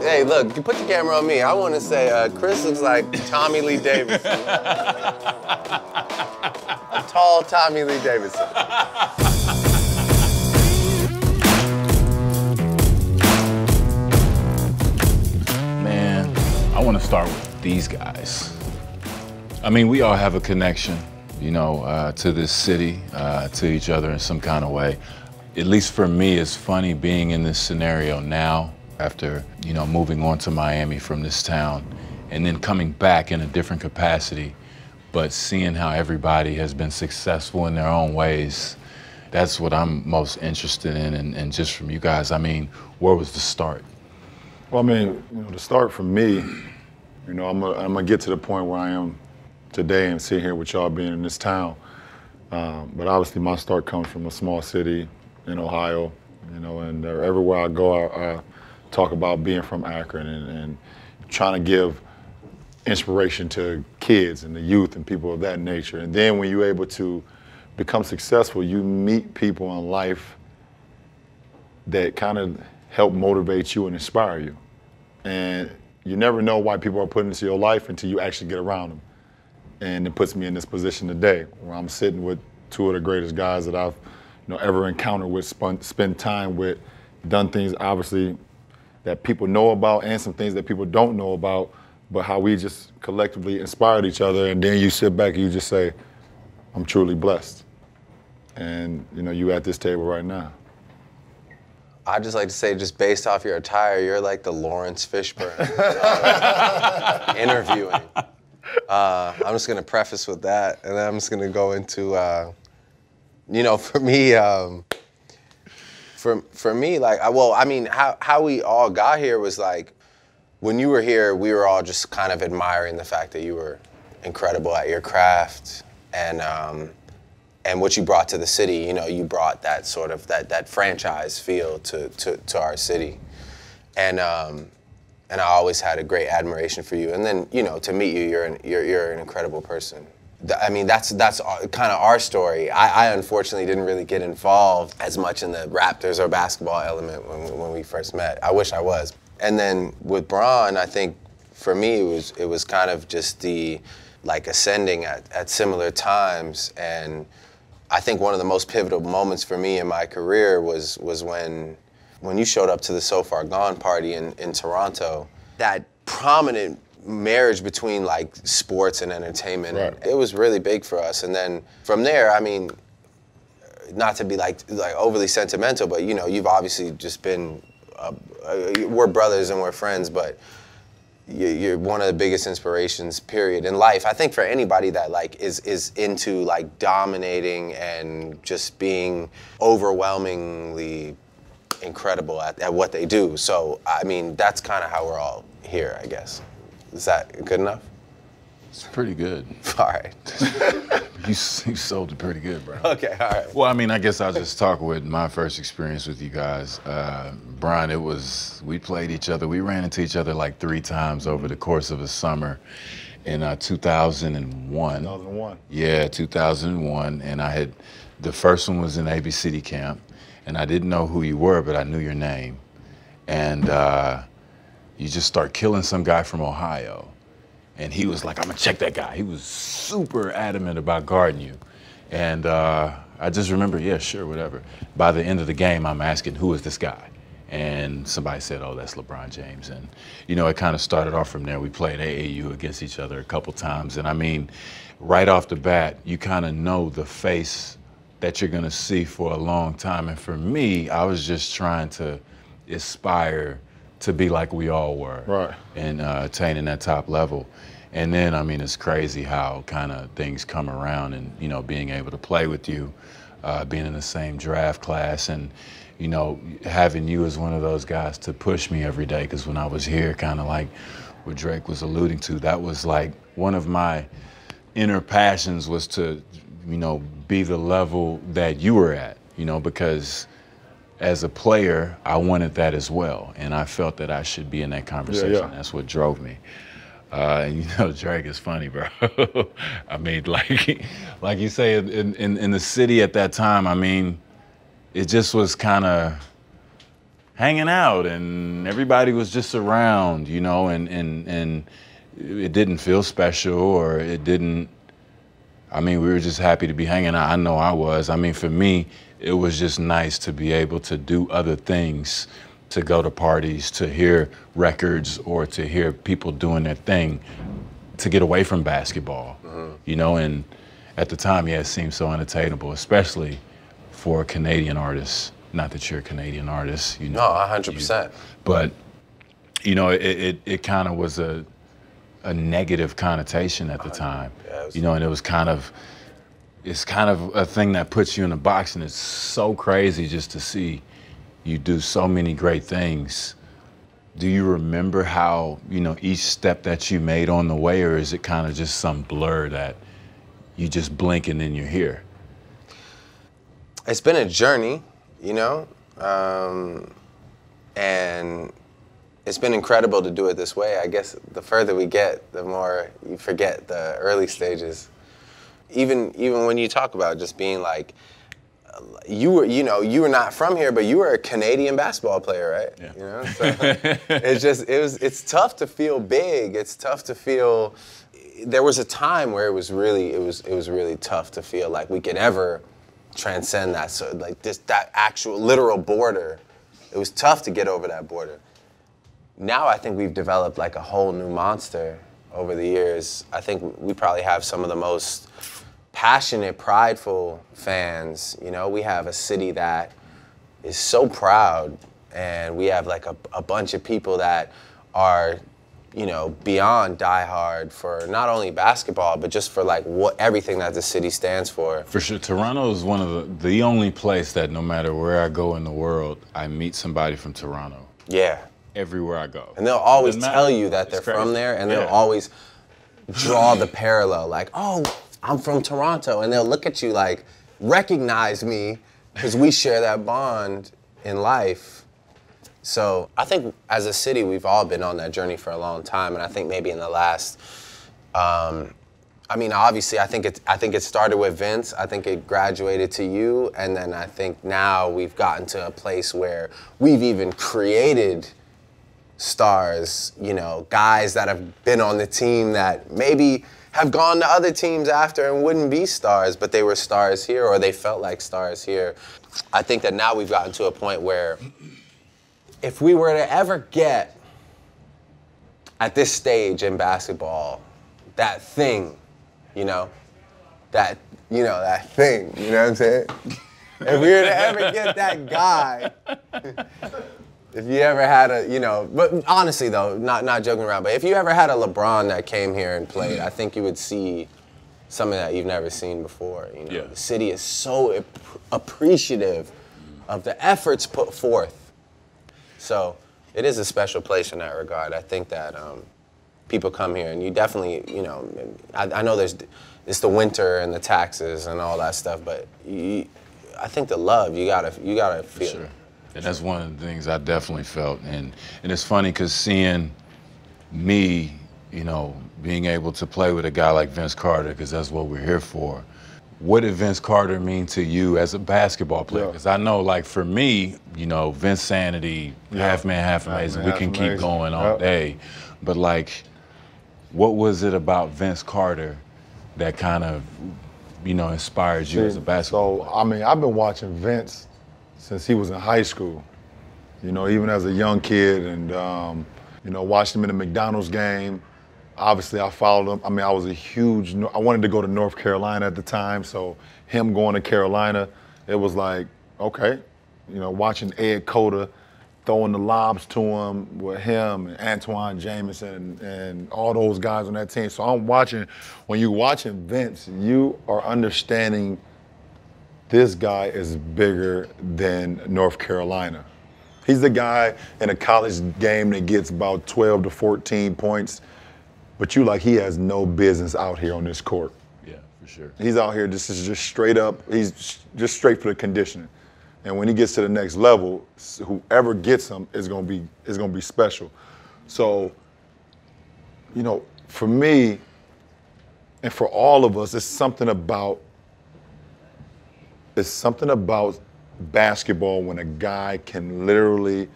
Hey, look, you put the camera on me. I want to say Chris looks like Tommy Lee Davidson. A tall Tommy Lee Davidson. Man, I want to start with these guys. I mean, we all have a connection, you know, to this city, to each other in some kind of way. At least for me, it's funny being in this scenario now after, you know, moving on to Miami from this town and then coming back in a different capacity, but seeing how everybody has been successful in their own ways. That's what I'm most interested in, and just from you guys, I mean, where was the start? Well, I mean, you know, the start for me, you know, I'm gonna get to the point where I am today and sit here with y'all being in this town. But obviously my start comes from a small city in Ohio, you know, and everywhere I go, I talk about being from Akron and trying to give inspiration to kids and the youth and people of that nature. And then when you're able to become successful, you meet people in life that kind of help motivate you and inspire you. And you never know why people are put into your life until you actually get around them. And it puts me in this position today where I'm sitting with two of the greatest guys that I've ever encountered with, spent time with, done things obviously that people know about and some things that people don't know about, but how we just collectively inspired each other. And then you sit back and you just say, I'm truly blessed. And you know, you at this table right now. I'd just like to say, just based off your attire, you're like the Lawrence Fishburne interviewing. I'm just gonna preface with that, and then I'm just gonna go into, you know, for me, like, well, I mean, how we all got here was like, when you were here, we were all just kind of admiring the fact that you were incredible at your craft, and what you brought to the city. You know, you brought that sort of that franchise feel to our city, and I always had a great admiration for you. And then, you know, to meet you, you're an incredible person. I mean, that's kind of our story. I unfortunately didn't really get involved as much in the Raptors or basketball element when we first met. I wish I was. And then with Bron, I think for me it was kind of just the like ascending at similar times. And I think one of the most pivotal moments for me in my career was when you showed up to the So Far Gone party in Toronto. That prominent marriage between like sports and entertainment, right. It was really big for us. And then from there, I mean, not to be like overly sentimental, but you know, you've obviously just been, we're brothers and we're friends, but you're one of the biggest inspirations, period, in life. I think for anybody that like is into like dominating and just being overwhelmingly incredible at what they do. So, I mean, that's kind of how we're all here, I guess. Is that good enough? It's pretty good. All right. You sold it pretty good, bro. Okay, all right. Well, I mean, I guess I'll just talk with my first experience with you guys. Brian, we played each other. We ran into each other like 3 times over the course of a summer in 2001. 2001. Yeah, 2001. And the first one was in AB City Camp. And I didn't know who you were, but I knew your name. And you just start killing some guy from Ohio. And he was like, I'm gonna check that guy. He was super adamant about guarding you. And I just remember, yeah, sure, whatever. By the end of the game, I'm asking, who is this guy? And somebody said, oh, that's LeBron James. And, you know, it kind of started off from there. We played AAU against each other a couple times. And I mean, right off the bat, you kind of know the face that you're gonna see for a long time. And for me, I was just trying to aspire to be like we all were, right, and attaining that top level. And then, I mean, it's crazy how kind of things come around, and, you know, being able to play with you, being in the same draft class, and, you know, having you as one of those guys to push me every day. Because when I was here, kind of like what Drake was alluding to, that was like one of my inner passions, was to, you know, be the level that you were at, you know, because as a player, I wanted that as well. And I felt that I should be in that conversation. Yeah. That's what drove me. And you know, Drake is funny, bro. I mean, like you say, in the city at that time, I mean, it just was kind of, hanging out, and everybody was just around, you know, and it didn't feel special, or it didn't. I mean, we were just happy to be hanging out. I know I was. I mean, for me, it was just nice to be able to do other things, to go to parties, to hear records, or to hear people doing their thing, to get away from basketball, you know. And at the time, yeah, it seemed so unattainable, especially for a Canadian artist. Not that you're a Canadian artist, you know. No, 100%. But, you know, it kind of was a negative connotation at the time, Yeah, you know, and it's kind of a thing that puts you in a box, and it's so crazy just to see you do so many great things. Do you remember how, you know, each step that you made on the way, or is it kind of just some blur that you just blink and then you're here? It's been a journey, you know, and it's been incredible to do it this way. I guess the further we get, the more you forget the early stages. Even when you talk about just being like, you were not from here, but you were a Canadian basketball player, right? Yeah. You know, so it's tough to feel big. It's tough to feel. There was a time where it was really tough to feel like we could ever transcend that, so like that actual literal border. It was tough to get over that border. Now I think we've developed like a whole new monster over the years. I think we probably have some of the most passionate, prideful fans. You know, we have a city that is so proud, and we have like a bunch of people that are, you know, beyond diehard for not only basketball, but just for like everything that the city stands for. For sure, Toronto is one of the only place that no matter where I go in the world, I meet somebody from Toronto. Yeah. Everywhere I go. And they'll always tell you that they're from there, and they'll always draw the parallel, like, oh, I'm from Toronto, and they'll look at you like, recognize me, because we share that bond in life. So I think as a city, we've all been on that journey for a long time, and I think maybe in the last, I mean, obviously, I think it started with Vince. I think it graduated to you, and then I think now we've gotten to a place where we've even created stars, you know, guys that have been on the team that maybe have gone to other teams after and wouldn't be stars, but they were stars here, or they felt like stars here. I think that now we've gotten to a point where if we were to ever get at this stage in basketball, that thing, that thing, you know what I'm saying? If we were to ever get that guy, if you ever had but honestly though, not joking around, but if you ever had a LeBron that came here and played, I think you would see something that you've never seen before. You know, Yeah. The city is so appreciative of the efforts put forth. So it is a special place in that regard. I think that people come here, and you definitely, I know it's the winter and the taxes and all that stuff, but I think the love you gotta feel. Sure. And that's one of the things I definitely felt. And it's funny because seeing me, being able to play with a guy like Vince Carter, because that's what we're here for. What did Vince Carter mean to you as a basketball player? Because I know, like, for me, Vince Sanity, half man, half amazing. We can keep going all day. But, like, what was it about Vince Carter that kind of, inspired you as a basketball player? So, I mean, I've been watching Vince since he was in high school, even as a young kid, and, watched him in the McDonald's game. Obviously, I followed him. I mean, I wanted to go to North Carolina at the time, so him going to Carolina, it was like, okay, watching Ed Cota throwing the lobs to him with him and Antoine Jamison and all those guys on that team. So when you're watching Vince, you are understanding this guy is bigger than North Carolina. He's the guy in a college game that gets about 12 to 14 points, but he has no business out here on this court. Yeah, for sure. He's out here just straight up. He's just straight for the conditioning. And when he gets to the next level, whoever gets him is gonna be special. So, for me and for all of us, it's something about basketball when a guy can literally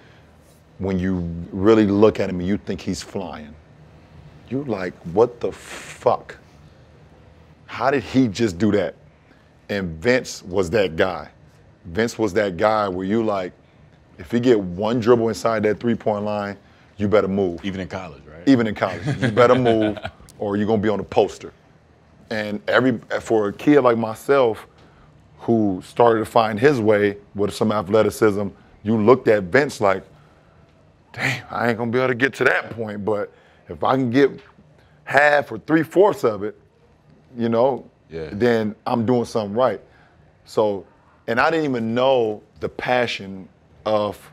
when you really look at him and you think he's flying, you're like, what the fuck? How did he just do that? And Vince was that guy. Vince was that guy where you like, if he get one dribble inside that three-point line, you better move. Even in college, right? Even in college. You better move or you're going to be on the poster. And for a kid like myself who started to find his way with some athleticism, you looked at Vince like, damn, I ain't going to be able to get to that point. But if I can get half or 3/4 of it, you know, then I'm doing something right. So, and I didn't even know the passion of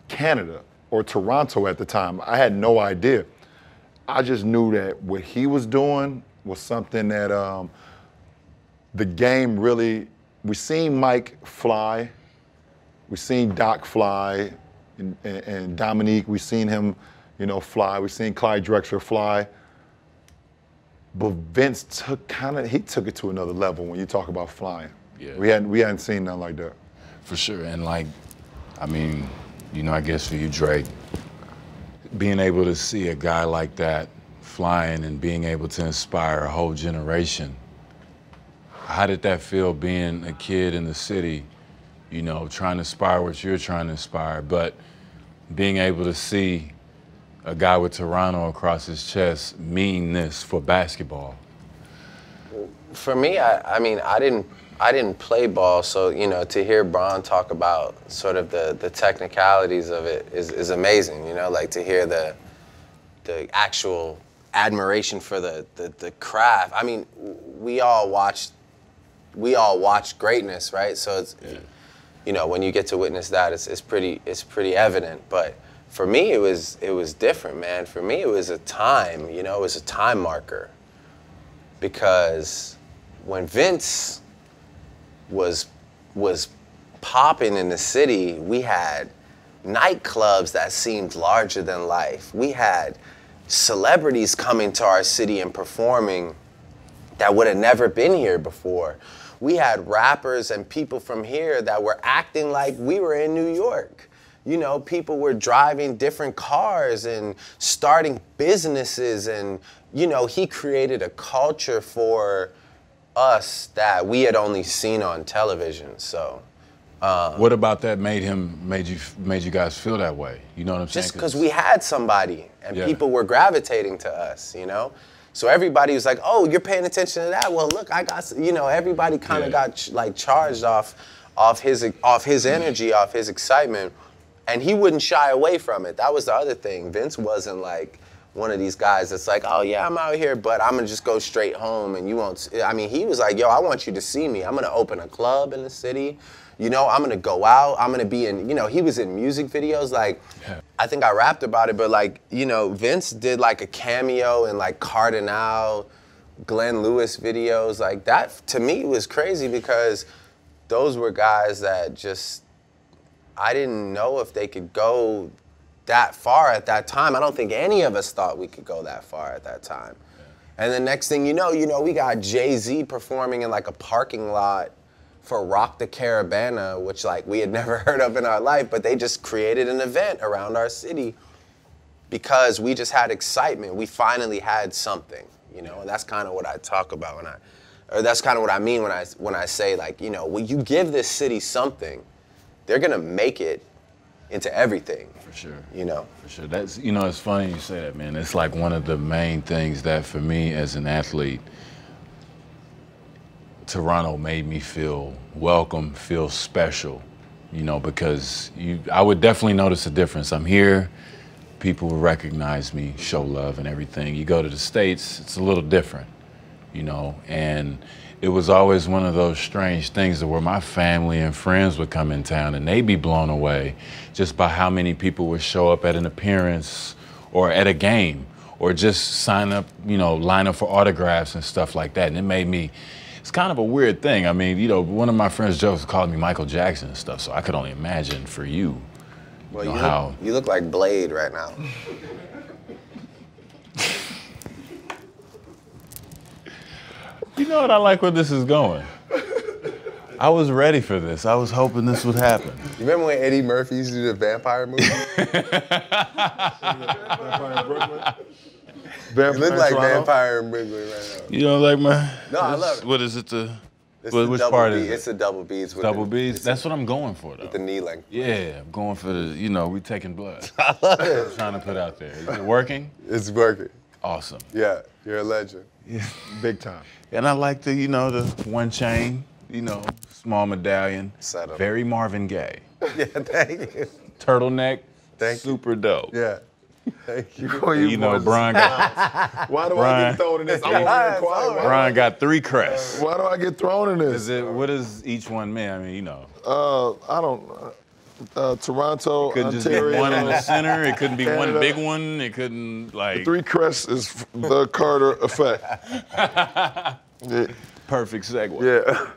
Canada or Toronto at the time. I had no idea. I just knew that what he was doing was something that the game really, we seen Mike fly, we seen Doc fly, and Dominique, we seen him, you know, fly, we seen Clyde Drexler fly. But Vince took it to another level when you talk about flying. Yeah. We hadn't seen nothing like that. For sure, and like, I mean, you know, I guess for you, Drake, being able to see a guy like that flying and being able to inspire a whole generation, how did that feel being a kid in the city, you know, trying to inspire what you're trying to inspire, but being able to see a guy with Toronto across his chest mean this for basketball? For me, I mean, I didn't play ball, so, you know, to hear Bron talk about sort of the technicalities of it is amazing, you know, like to hear the actual admiration for the craft. I mean, we all watched greatness, right? So it's, you know, when you get to witness that, it's pretty evident. But for me, it was different, man. For me, it was a time, you know, it was a time marker. Because when Vince was popping in the city, we had nightclubs that seemed larger than life. We had celebrities coming to our city and performing that would have never been here before. We had rappers and people from here that were acting like we were in New York. You know, people were driving different cars and starting businesses, and, you know, he created a culture for us that we had only seen on television. So what about that made you guys feel that way? You know what I'm saying? Just because we had somebody and people were gravitating to us, you know? So everybody was like, oh, you're paying attention to that? Well, look, I got, you know, everybody kind of got like charged off his energy, off his excitement. And he wouldn't shy away from it. That was the other thing. Vince wasn't like one of these guys that's like, oh yeah, I'm out here, but I'm gonna just go straight home and you won't. I mean, he was like, yo, I want you to see me. I'm gonna open a club in the city. You know, I'm gonna go out. I'm gonna be in, you know, he was in music videos. Like, I think I rapped about it, but like, you know, Vince did like a cameo in like Cardinal, Glenn Lewis videos. Like that, to me, was crazy because those were guys that just, I didn't know if they could go that far at that time. I don't think any of us thought we could go that far at that time. And the next thing you know, we got Jay-Z performing in like a parking lot for Rock the Caravana, which like we had never heard of in our life, but they just created an event around our city because we just had excitement. We finally had something, you know, and that's kind of what I talk about or that's kind of what I mean when I say like, you know, when you give this city something, they're gonna make it into everything. For sure. You know? For sure. That's, you know, it's funny you say that, man. It's like one of the main things that for me as an athlete, Toronto made me feel welcome, feel special, you know, because I would definitely notice a difference. I'm here, people will recognize me, show love and everything. You go to the States, it's a little different, you know, and it was always one of those strange things where my family and friends would come in town and they'd be blown away just by how many people would show up at an appearance or at a game or just sign up, you know, line up for autographs and stuff like that. And it made me, it's kind of a weird thing. I mean, you know, one of my friends jokes called me Michael Jackson and stuff, so I could only imagine for you. Well, you look like Blade right now. You know what, I like where this is going. I was ready for this. I was hoping this would happen. You remember when Eddie Murphy used to do the vampire movie? Vampire in Brooklyn. You look like Toronto. Vampire in Brooklyn right now. You don't like my? No, I love it. What is it? It's Which double part B. is it? It's a double B's. With Double the, B's. That's what I'm going for, though. the knee length. Yeah, I'm going for the. You know, we taking blood. I love it. Trying to put out there. Is it working? It's working. Awesome. Yeah, you're a legend. Yeah. Big time. And I like the, the one chain, small medallion. Setup. Very Marvin Gaye. Yeah, thank you. Turtleneck. Thank you. Super dope. Yeah. Thank you. Brian got, Why do I Brian- get thrown in this? I'm over here quiet. Brian got 3 crests. Why do I get thrown in this? What does each one mean? I mean, I don't. Toronto, couldn't just Ontario. be one in the center. It couldn't be one Canada. big one. It couldn't, like. 3 crests is the Carter effect. Yeah. Perfect segue. Yeah.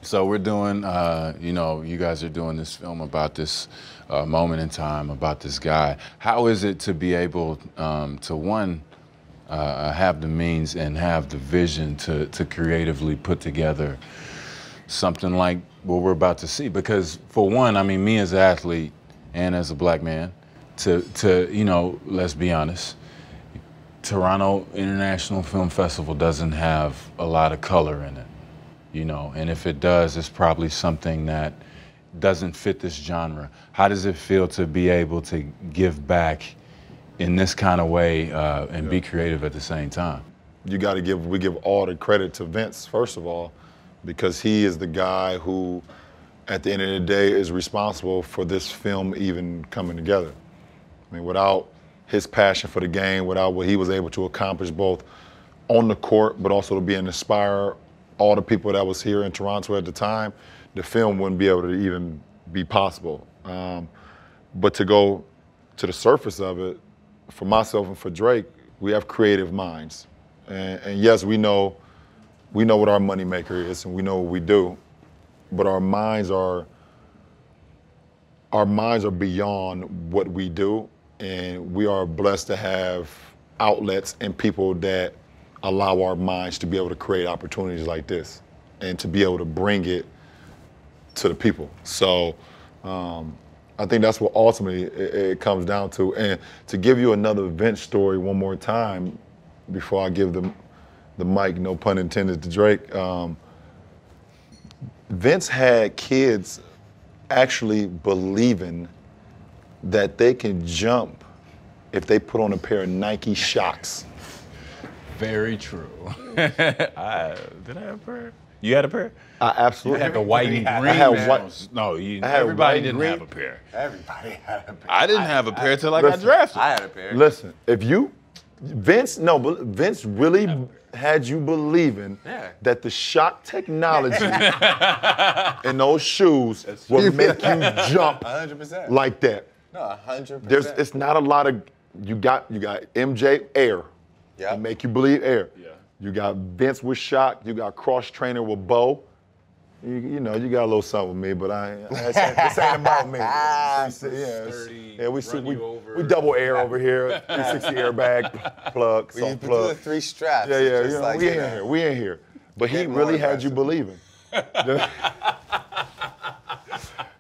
So we're doing, you guys are doing this film about this moment in time, about this guy. How is it to be able to, one, have the means and have the vision to creatively put together something like what we're about to see? Because for one, I mean, me as an athlete and as a black man, to let's be honest, Toronto International Film Festival doesn't have a lot of color in it. And if it does, it's probably something that doesn't fit this genre. How does it feel to be able to give back in this kind of way and be creative at the same time? We give all the credit to Vince, first of all, because he is the guy who, at the end of the day, is responsible for this film even coming together. I mean, without his passion for the game, without what he was able to accomplish both on the court, but also to be an inspire all the people that was here in Toronto at the time, the film wouldn't be able to even be possible. But to go to the surface of it, for myself and for Drake, we have creative minds. And yes, we know what our moneymaker is and we know what we do, but our minds are beyond what we do, and we are blessed to have outlets and people that allow our minds to be able to create opportunities like this and to be able to bring it to the people. So I think that's what ultimately it comes down to. And to give you another Vince story one more time before I give the mic, no pun intended, to Drake, Vince had kids actually believing that they can jump if they put on a pair of Nike Shocks. Very true. Did I have a pair? You had a pair? I absolutely You had the white and green. I had white. No, I had everybody white didn't green. have a pair. Everybody had a pair. I didn't have a pair till I got Listen, drafted. I had a pair. Listen, Vince really had you believing that the shock technology in those shoes would make you jump 100%. like that. No, 100%. It's not a lot of, you got MJ Air. Yeah. To make you believe Air. Yeah. You got Vince with shock. You got cross trainer with Bo. You got a little something with me, but this ain't about me. We double air over here. 360 airbag plug, We soft do plug. the 3 straps. Yeah, It's just you know, like, we in here. But he Getting more really had you aggressive. believing.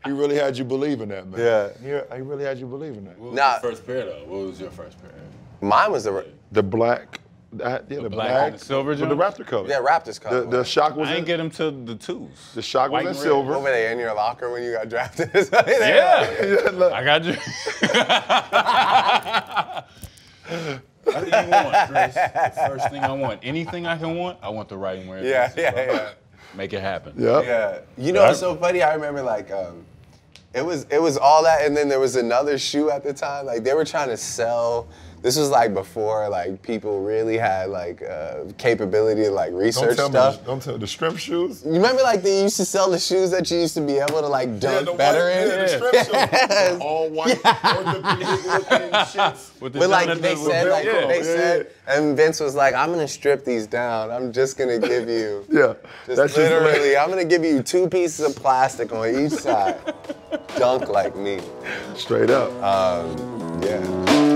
He really had you believing that, man. Yeah. He really had you believing that. What was Nah. your first pair, though? What was your first pair? Mine was the The black, the black black and the silver with the joint? Raptor color. Raptors color. The shock was I in, didn't get them till the 2s. the shock White was in and red. silver. What were they in your locker when you got drafted? Yeah. Look. I got you. What do you want, Chris? The first thing I want. Anything I can want, I want the writing where it is, bro. Yeah. Make it happen. Yep. Yeah. You know what's so funny? I remember it was all that, and then there was another shoe at the time. Like they were trying to sell. This was like before like people really had like capability to like research stuff. Don't tell me the shrimp shoes. You remember like they used to sell the shoes that you used to be able to like dunk better in? the shrimp shoes. All white, orthopedic looking shits. With the But like donut they with said, like Velcro. they said, and Vince was like, "I'm gonna strip these down. I'm just gonna give you, Yeah, just literally, I'm gonna give you 2 pieces of plastic on each side. Dunk like me." straight up. Yeah.